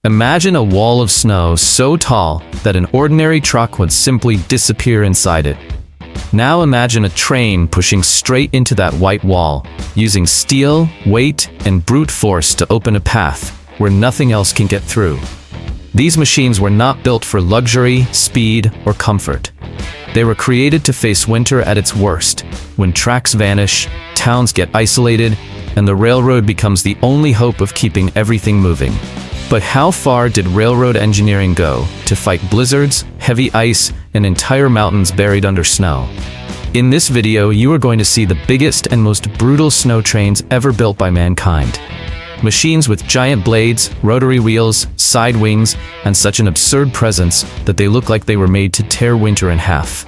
Imagine a wall of snow so tall that an ordinary truck would simply disappear inside it. Now imagine a train pushing straight into that white wall, using steel, weight, and brute force to open a path where nothing else can get through. These machines were not built for luxury, speed, or comfort. They were created to face winter at its worst, when tracks vanish, towns get isolated, and the railroad becomes the only hope of keeping everything moving. But how far did railroad engineering go to fight blizzards, heavy ice, and entire mountains buried under snow? In this video, you are going to see the biggest and most brutal snow trains ever built by mankind. Machines with giant blades, rotary wheels, side wings, and such an absurd presence that they look like they were made to tear winter in half.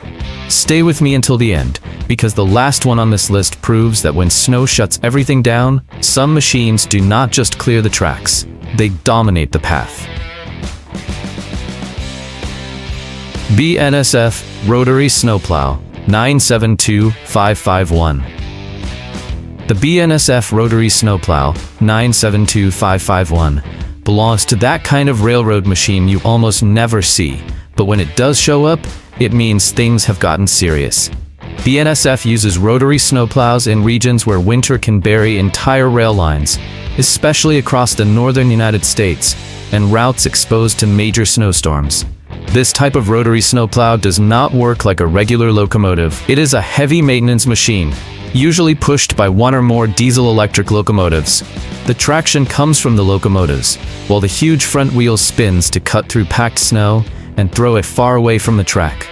Stay with me until the end, because the last one on this list proves that when snow shuts everything down, some machines do not just clear the tracks, they dominate the path. BNSF Rotary Snowplow 972551. The BNSF Rotary Snowplow 972551 belongs to that kind of railroad machine you almost never see, but when it does show up, it means things have gotten serious. BNSF uses rotary snowplows in regions where winter can bury entire rail lines, especially across the northern United States, and routes exposed to major snowstorms. This type of rotary snowplow does not work like a regular locomotive. It is a heavy maintenance machine, usually pushed by one or more diesel-electric locomotives. The traction comes from the locomotives, while the huge front wheel spins to cut through packed snow and throw it far away from the track.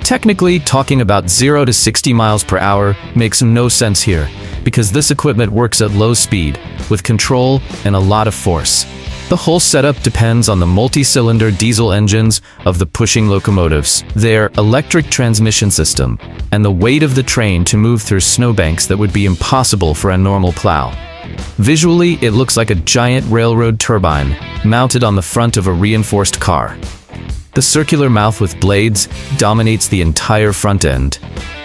Technically, talking about 0 to 60 miles per hour makes no sense here, because this equipment works at low speed, with control and a lot of force. The whole setup depends on the multi-cylinder diesel engines of the pushing locomotives, their electric transmission system, and the weight of the train to move through snowbanks that would be impossible for a normal plow. Visually, it looks like a giant railroad turbine mounted on the front of a reinforced car. The circular mouth with blades dominates the entire front end,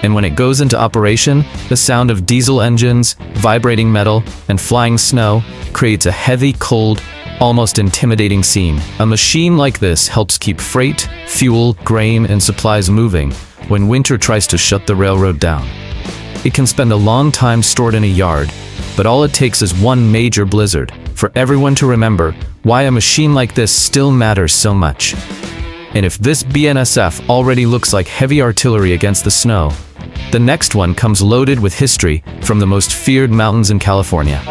and when it goes into operation, the sound of diesel engines, vibrating metal, and flying snow creates a heavy, cold, almost intimidating scene. A machine like this helps keep freight, fuel, grain, and supplies moving when winter tries to shut the railroad down. It can spend a long time stored in a yard, but all it takes is one major blizzard for everyone to remember why a machine like this still matters so much. And if this BNSF already looks like heavy artillery against the snow, the next one comes loaded with history from the most feared mountains in California.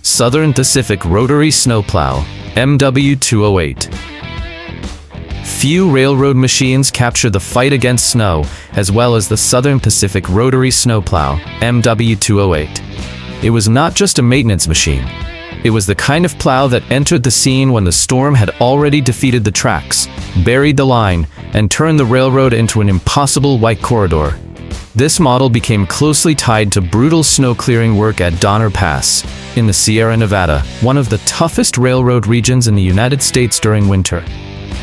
Southern Pacific Rotary Snowplow, MW208. Few railroad machines capture the fight against snow as well as the Southern Pacific Rotary Snowplow, MW208. It was not just a maintenance machine. It was the kind of plow that entered the scene when the storm had already defeated the tracks, buried the line, and turned the railroad into an impossible white corridor. This model became closely tied to brutal snow clearing work at Donner Pass, in the Sierra Nevada, one of the toughest railroad regions in the United States during winter.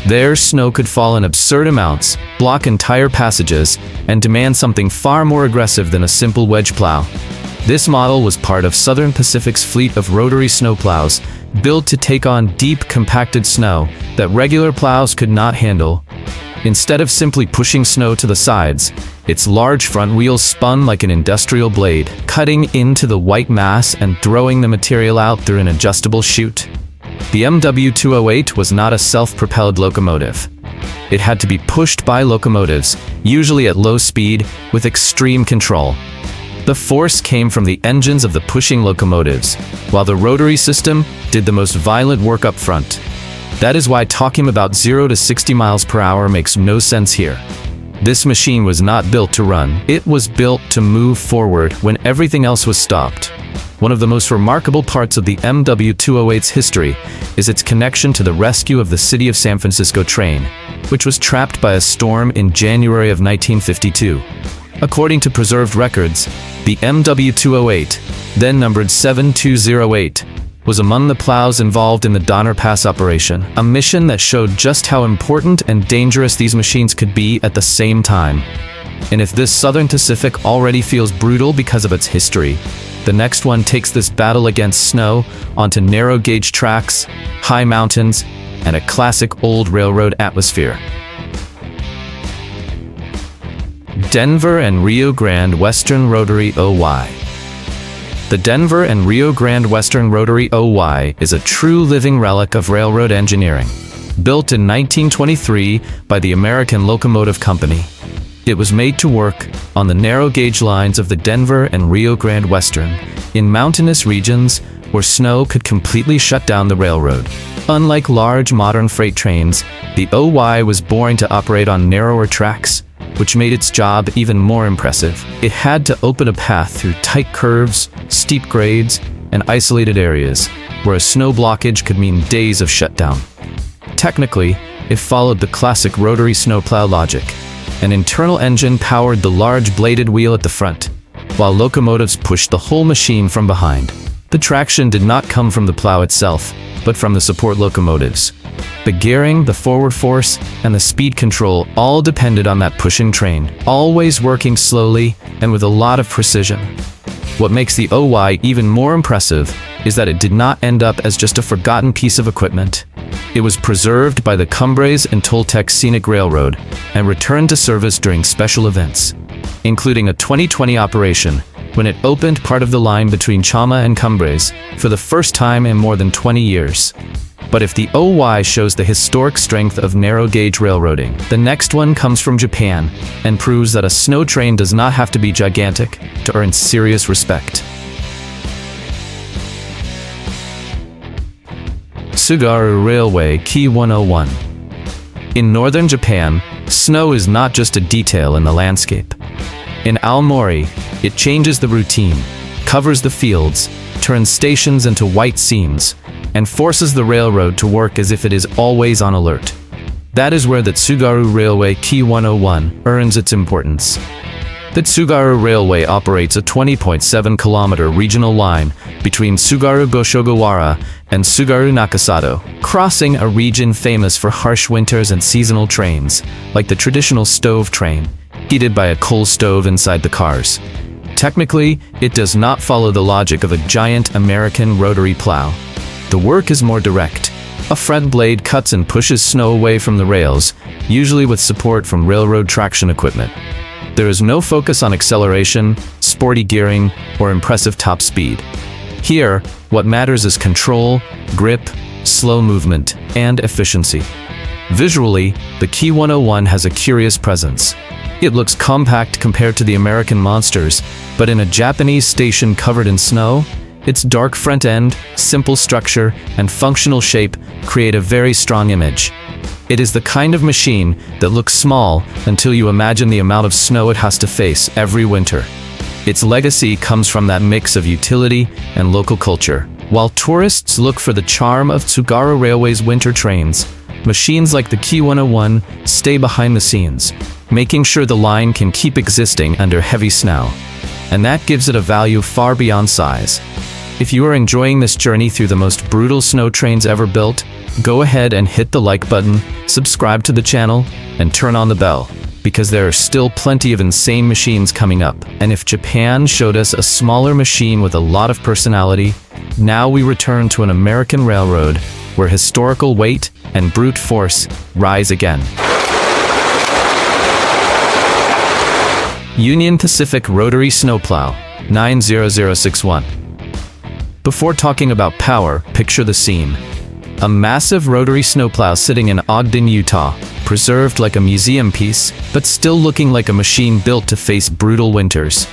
There, snow could fall in absurd amounts, block entire passages, and demand something far more aggressive than a simple wedge plow. This model was part of Southern Pacific's fleet of rotary snowplows, built to take on deep, compacted snow that regular plows could not handle. Instead of simply pushing snow to the sides, its large front wheels spun like an industrial blade, cutting into the white mass and throwing the material out through an adjustable chute. The MW208 was not a self-propelled locomotive. It had to be pushed by locomotives, usually at low speed, with extreme control. The force came from the engines of the pushing locomotives, while the rotary system did the most violent work up front. That is why talking about 0 to 60 miles per hour makes no sense here. This machine was not built to run, it was built to move forward when everything else was stopped. One of the most remarkable parts of the MW208's history is its connection to the rescue of the City of San Francisco train, which was trapped by a storm in January of 1952. According to preserved records, the MW208, then numbered 7208, was among the plows involved in the Donner Pass operation, a mission that showed just how important and dangerous these machines could be at the same time. And if this Southern Pacific already feels brutal because of its history, The next one takes this battle against snow onto narrow gauge tracks, high mountains, and a classic old railroad atmosphere. Denver and Rio Grande Western Rotary OY. The Denver and Rio Grande Western Rotary OY is a true living relic of railroad engineering. Built in 1923 by the American Locomotive Company, it was made to work on the narrow gauge lines of the Denver and Rio Grande Western in mountainous regions where snow could completely shut down the railroad. Unlike large modern freight trains, the OY was born to operate on narrower tracks, which made its job even more impressive. It had to open a path through tight curves, steep grades, and isolated areas, where a snow blockage could mean days of shutdown. Technically, it followed the classic rotary snowplow logic. An internal engine powered the large bladed wheel at the front, while locomotives pushed the whole machine from behind. The traction did not come from the plow itself, but from the support locomotives. The gearing, the forward force, and the speed control all depended on that pushing train, always working slowly and with a lot of precision. What makes the OY even more impressive is that it did not end up as just a forgotten piece of equipment. It was preserved by the Cumbres and Toltec Scenic Railroad and returned to service during special events, including a 2020 operation when it opened part of the line between Chama and Cumbres for the first time in more than 20 years. But if the OY shows the historic strength of narrow gauge railroading, the next one comes from Japan and proves that a snow train does not have to be gigantic to earn serious respect. Tsugaru Railway Key 101. In northern Japan, snow is not just a detail in the landscape. In Aomori, it changes the routine, covers the fields, turns stations into white seams, and forces the railroad to work as if it is always on alert. That is where the Tsugaru Railway Key 101 earns its importance. The Tsugaru Railway operates a 20.7-kilometer regional line between Tsugaru Goshogawara and Tsugaru Nakasato, crossing a region famous for harsh winters and seasonal trains, like the traditional stove train, heated by a coal stove inside the cars. Technically, it does not follow the logic of a giant American rotary plow. The work is more direct. A front blade cuts and pushes snow away from the rails, usually with support from railroad traction equipment. There is no focus on acceleration, sporty gearing, or impressive top speed. Here, what matters is control, grip, slow movement, and efficiency. Visually, the Key 101 has a curious presence. It looks compact compared to the American monsters, but in a Japanese station covered in snow, its dark front end, simple structure, and functional shape create a very strong image. It is the kind of machine that looks small until you imagine the amount of snow it has to face every winter. Its legacy comes from that mix of utility and local culture. While tourists look for the charm of Tsugaru Railway's winter trains, machines like the Key 101 stay behind the scenes, making sure the line can keep existing under heavy snow. And that gives it a value far beyond size. If you are enjoying this journey through the most brutal snow trains ever built, go ahead and hit the like button, subscribe to the channel, and turn on the bell, because there are still plenty of insane machines coming up. And if Japan showed us a smaller machine with a lot of personality, now we return to an American railroad where historical weight and brute force rise again. Union Pacific Rotary Snowplow 90061. Before talking about power, picture the scene. A massive rotary snowplow sitting in Ogden, Utah, preserved like a museum piece, but still looking like a machine built to face brutal winters.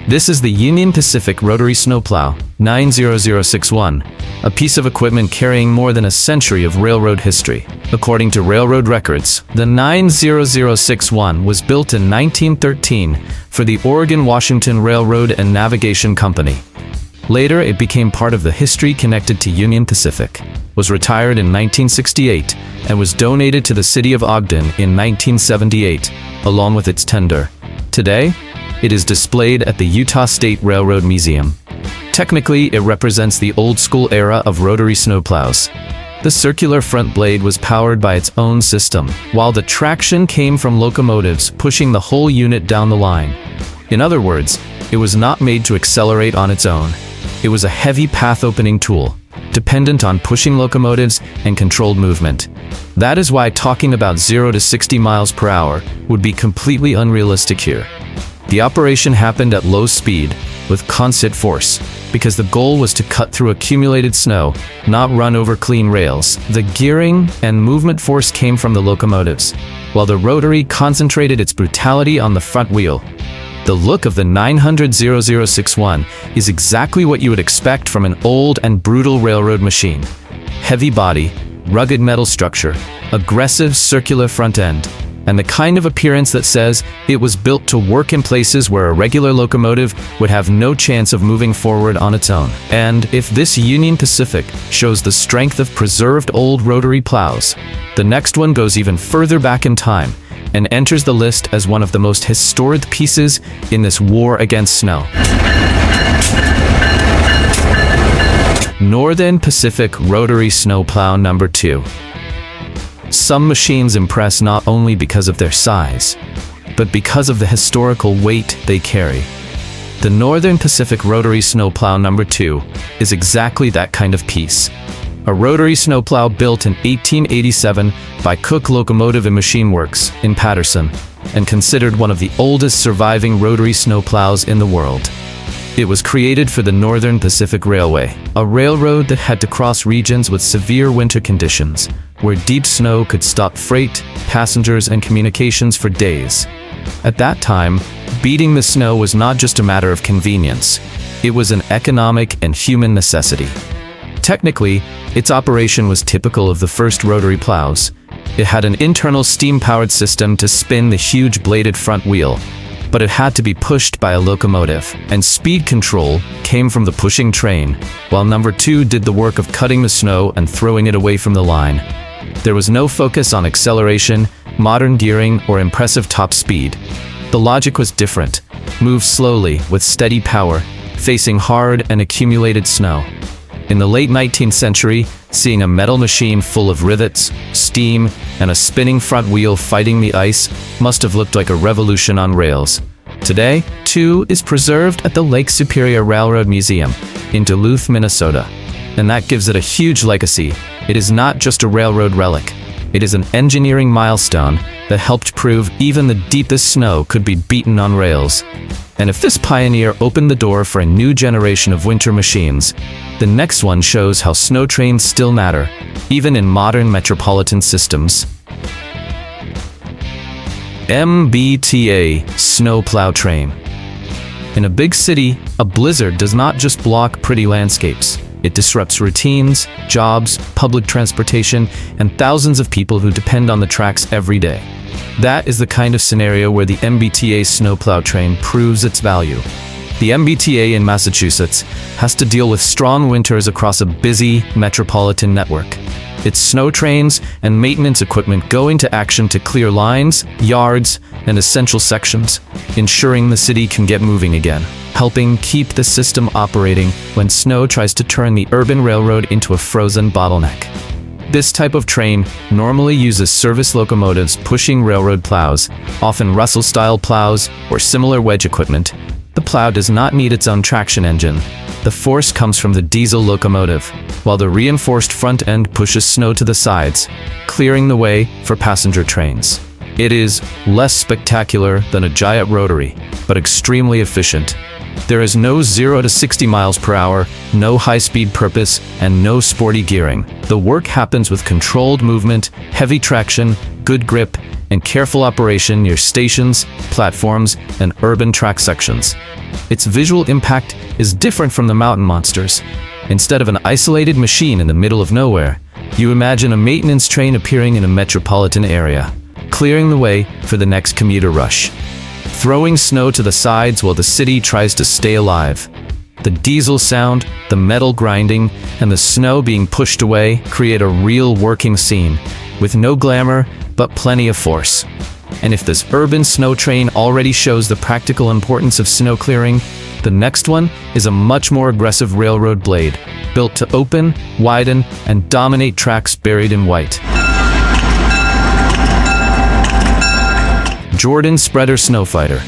This is the Union Pacific Rotary Snowplow 90061, a piece of equipment carrying more than a century of railroad history. According to railroad records, the 90061 was built in 1913 for the Oregon-Washington Railroad and Navigation Company. Later, it became part of the history connected to Union Pacific, was retired in 1968, and was donated to the city of Ogden in 1978, along with its tender. Today, it is displayed at the Utah State Railroad Museum. Technically, it represents the old-school era of rotary snowplows. The circular front blade was powered by its own system, while the traction came from locomotives pushing the whole unit down the line. In other words, it was not made to accelerate on its own. It was a heavy path-opening tool, dependent on pushing locomotives and controlled movement. That is why talking about 0 to 60 miles per hour would be completely unrealistic here. The operation happened at low speed, with constant force, because the goal was to cut through accumulated snow, not run over clean rails. The gearing and movement force came from the locomotives, while the rotary concentrated its brutality on the front wheel. The look of the 900-0061 is exactly what you would expect from an old and brutal railroad machine. Heavy body, rugged metal structure, aggressive circular front end, and the kind of appearance that says it was built to work in places where a regular locomotive would have no chance of moving forward on its own. And if this Union Pacific shows the strength of preserved old rotary plows, the next one goes even further back in time and enters the list as one of the most historic pieces in this war against snow. Northern Pacific Rotary Snowplow Number 2. Some machines impress not only because of their size, but because of the historical weight they carry. The Northern Pacific Rotary Snowplow Number 2 is exactly that kind of piece. A rotary snowplow built in 1887 by Cook Locomotive and Machine Works in Paterson, and considered one of the oldest surviving rotary snowplows in the world. It was created for the Northern Pacific Railway, a railroad that had to cross regions with severe winter conditions, where deep snow could stop freight, passengers, and communications for days. At that time, beating the snow was not just a matter of convenience. It was an economic and human necessity. Technically, its operation was typical of the first rotary plows. It had an internal steam-powered system to spin the huge bladed front wheel, but it had to be pushed by a locomotive, and speed control came from the pushing train, while Number 2 did the work of cutting the snow and throwing it away from the line. There was no focus on acceleration, modern gearing, or impressive top speed. The logic was different. Move slowly, with steady power, facing hard and accumulated snow. In the late 19th century, seeing a metal machine full of rivets, steam, and a spinning front wheel fighting the ice must have looked like a revolution on rails. Today, 2 is preserved at the Lake Superior Railroad Museum in Duluth, Minnesota. And that gives it a huge legacy. It is not just a railroad relic. It is an engineering milestone that helped prove even the deepest snow could be beaten on rails. And if this pioneer opened the door for a new generation of winter machines, the next one shows how snow trains still matter, even in modern metropolitan systems. MBTA snowplow train. In a big city, a blizzard does not just block pretty landscapes. It disrupts routines, jobs, public transportation, and thousands of people who depend on the tracks every day. That is the kind of scenario where the MBTA snowplow train proves its value. The MBTA in Massachusetts has to deal with strong winters across a busy metropolitan network. Its snow trains and maintenance equipment go into action to clear lines, yards, and essential sections, ensuring the city can get moving again, helping keep the system operating when snow tries to turn the urban railroad into a frozen bottleneck. This type of train normally uses service locomotives pushing railroad plows, often Russell-style plows or similar wedge equipment. The plow does not need its own traction engine. The force comes from the diesel locomotive, while the reinforced front end pushes snow to the sides, clearing the way for passenger trains. It is less spectacular than a giant rotary, but extremely efficient. There is no 0 to 60 miles per hour, no high-speed purpose, and no sporty gearing. The work happens with controlled movement, heavy traction, good grip, and careful operation near stations, platforms, and urban track sections. Its visual impact is different from the mountain monsters. Instead of an isolated machine in the middle of nowhere, you imagine a maintenance train appearing in a metropolitan area, clearing the way for the next commuter rush, throwing snow to the sides while the city tries to stay alive. The diesel sound, the metal grinding, and the snow being pushed away create a real working scene, with no glamour, but plenty of force. And if this urban snow train already shows the practical importance of snow clearing, the next one is a much more aggressive railroad blade, built to open, widen, and dominate tracks buried in white. Jordan Spreader Snowfighter.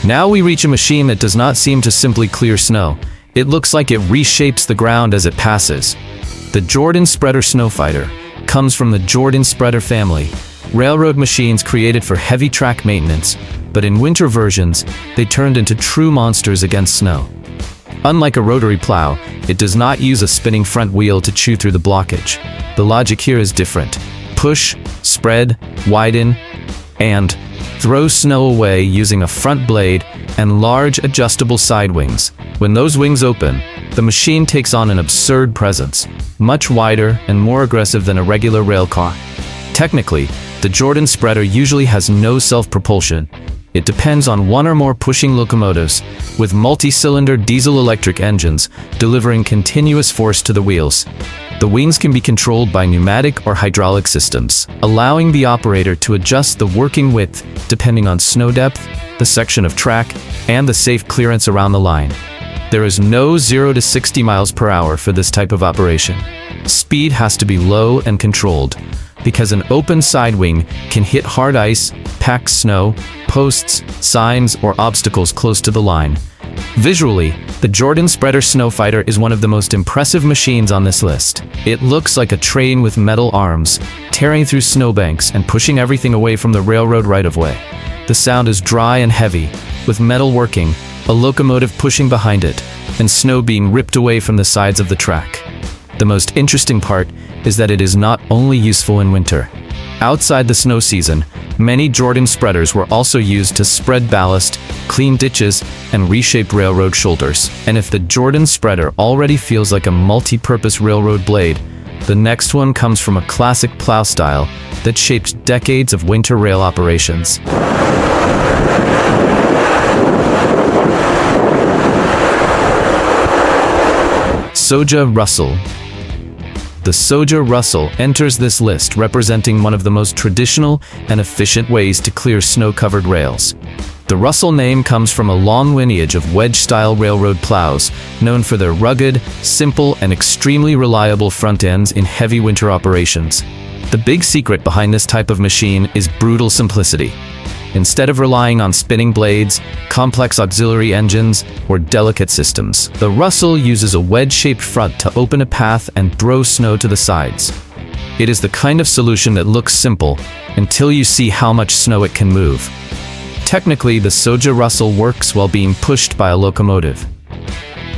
Now we reach a machine that does not seem to simply clear snow. It looks like it reshapes the ground as it passes. The Jordan Spreader Snowfighter comes from the Jordan Spreader family, railroad machines created for heavy track maintenance, but in winter versions, they turned into true monsters against snow. Unlike a rotary plow, it does not use a spinning front wheel to chew through the blockage. The logic here is different. Push, spread, widen, and throw snow away using a front blade and large adjustable side wings. When those wings open, the machine takes on an absurd presence, much wider and more aggressive than a regular rail car. Technically, the Jordan Spreader usually has no self-propulsion. It depends on one or more pushing locomotives, with multi-cylinder diesel-electric engines delivering continuous force to the wheels. The wings can be controlled by pneumatic or hydraulic systems, allowing the operator to adjust the working width depending on snow depth, the section of track, and the safe clearance around the line. There is no 0 to 60 miles per hour for this type of operation. Speed has to be low and controlled, because an open side wing can hit hard ice, packed snow, posts, signs, or obstacles close to the line. Visually, the Jordan Spreader Snowfighter is one of the most impressive machines on this list. It looks like a train with metal arms, tearing through snowbanks and pushing everything away from the railroad right-of-way. The sound is dry and heavy, with metal working, a locomotive pushing behind it, and snow being ripped away from the sides of the track. The most interesting part is that it is not only useful in winter. Outside the snow season, many Jordan spreaders were also used to spread ballast, clean ditches, and reshape railroad shoulders. And if the Jordan spreader already feels like a multi-purpose railroad blade, the next one comes from a classic plow style that shaped decades of winter rail operations. Soja Russell. The Soja Russell enters this list representing one of the most traditional and efficient ways to clear snow-covered rails. The Russell name comes from a long lineage of wedge-style railroad plows, known for their rugged, simple, and extremely reliable front ends in heavy winter operations. The big secret behind this type of machine is brutal simplicity. Instead of relying on spinning blades, complex auxiliary engines, or delicate systems, the Russell uses a wedge-shaped front to open a path and throw snow to the sides. It is the kind of solution that looks simple until you see how much snow it can move. Technically, the Soja Russell works while being pushed by a locomotive.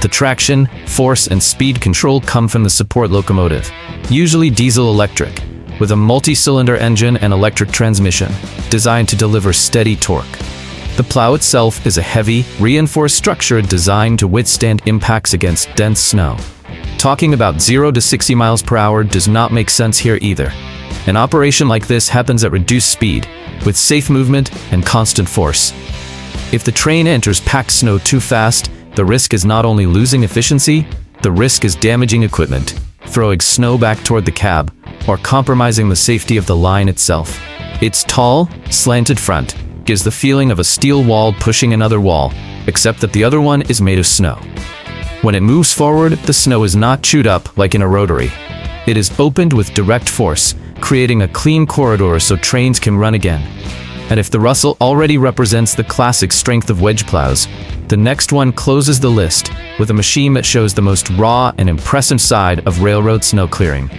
The traction, force, and speed control come from the support locomotive, usually diesel-electric, with a multi-cylinder engine and electric transmission, designed to deliver steady torque. The plow itself is a heavy, reinforced structure designed to withstand impacts against dense snow. Talking about 0 to 60 miles per hour does not make sense here either. An operation like this happens at reduced speed, with safe movement and constant force. If the train enters packed snow too fast, the risk is not only losing efficiency, the risk is damaging equipment, throwing snow back toward the cab, or compromising the safety of the line itself. Its tall, slanted front gives the feeling of a steel wall pushing another wall, except that the other one is made of snow. When it moves forward, the snow is not chewed up like in a rotary. It is opened with direct force, creating a clean corridor so trains can run again. And if the Russell already represents the classic strength of wedge plows, the next one closes the list with a machine that shows the most raw and impressive side of railroad snow clearing.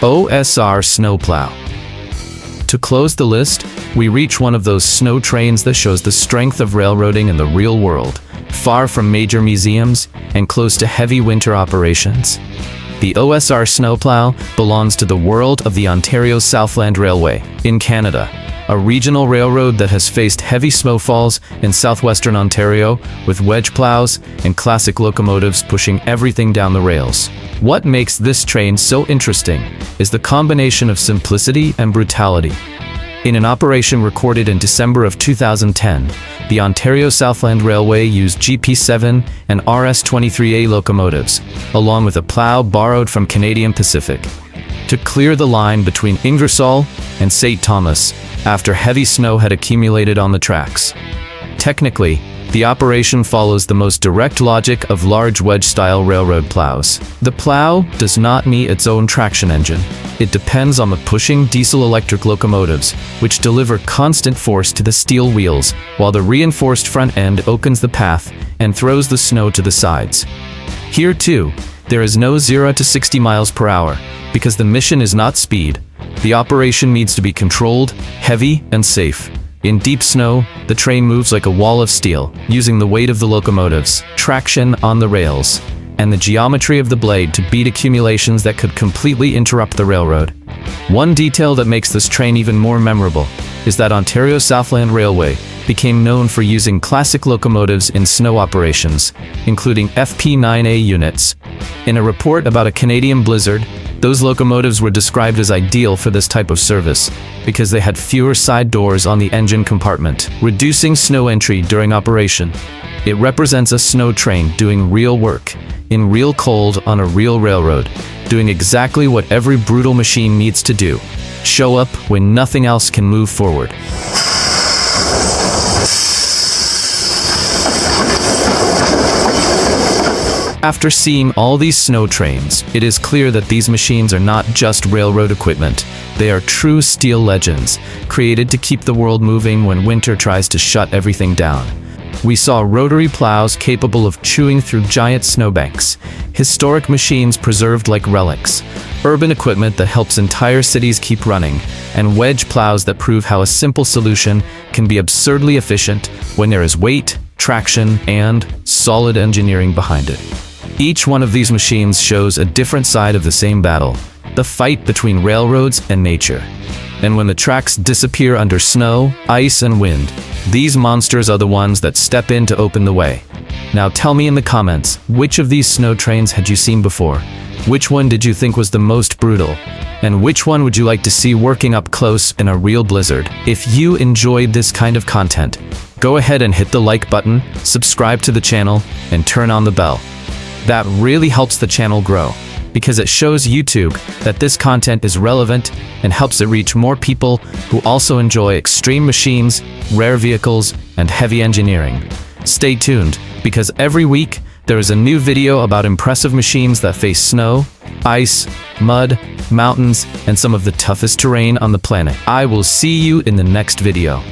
OSR snowplow. To close the list, we reach one of those snow trains that shows the strength of railroading in the real world, far from major museums and close to heavy winter operations. The OSR snowplow belongs to the world of the Ontario Southland Railway in Canada, a regional railroad that has faced heavy snowfalls in southwestern Ontario with wedge plows and classic locomotives pushing everything down the rails. What makes this train so interesting is the combination of simplicity and brutality. In an operation recorded in December of 2010, the Ontario Southland Railway used GP7 and RS-23A locomotives, along with a plow borrowed from Canadian Pacific, to clear the line between Ingersoll and St. Thomas after heavy snow had accumulated on the tracks. Technically, the operation follows the most direct logic of large wedge-style railroad plows. The plow does not need its own traction engine. It depends on the pushing diesel-electric locomotives, which deliver constant force to the steel wheels, while the reinforced front end opens the path and throws the snow to the sides. Here too, there is no 0 to 60 miles per hour, because the mission is not speed. The operation needs to be controlled, heavy, and safe. In deep snow, the train moves like a wall of steel, using the weight of the locomotives, traction on the rails, and the geometry of the blade to beat accumulations that could completely interrupt the railroad. One detail that makes this train even more memorable is that Ontario's Southland Railway became known for using classic locomotives in snow operations, including FP9A units. In a report about a Canadian blizzard, those locomotives were described as ideal for this type of service because they had fewer side doors on the engine compartment, reducing snow entry during operation. It represents a snow train doing real work, in real cold on a real railroad, doing exactly what every brutal machine needs to do: show up when nothing else can move forward. After seeing all these snow trains, it is clear that these machines are not just railroad equipment. They are true steel legends, created to keep the world moving when winter tries to shut everything down. We saw rotary plows capable of chewing through giant snowbanks, historic machines preserved like relics, urban equipment that helps entire cities keep running, and wedge plows that prove how a simple solution can be absurdly efficient when there is weight, traction, and solid engineering behind it. Each one of these machines shows a different side of the same battle, the fight between railroads and nature. And when the tracks disappear under snow, ice, and wind, these monsters are the ones that step in to open the way. Now tell me in the comments, which of these snow trains had you seen before? Which one did you think was the most brutal? And which one would you like to see working up close in a real blizzard? If you enjoyed this kind of content, go ahead and hit the like button, subscribe to the channel, and turn on the bell. That really helps the channel grow, because it shows YouTube that this content is relevant and helps it reach more people who also enjoy extreme machines, rare vehicles, and heavy engineering. Stay tuned, because every week there is a new video about impressive machines that face snow, ice, mud, mountains, and some of the toughest terrain on the planet. I will see you in the next video.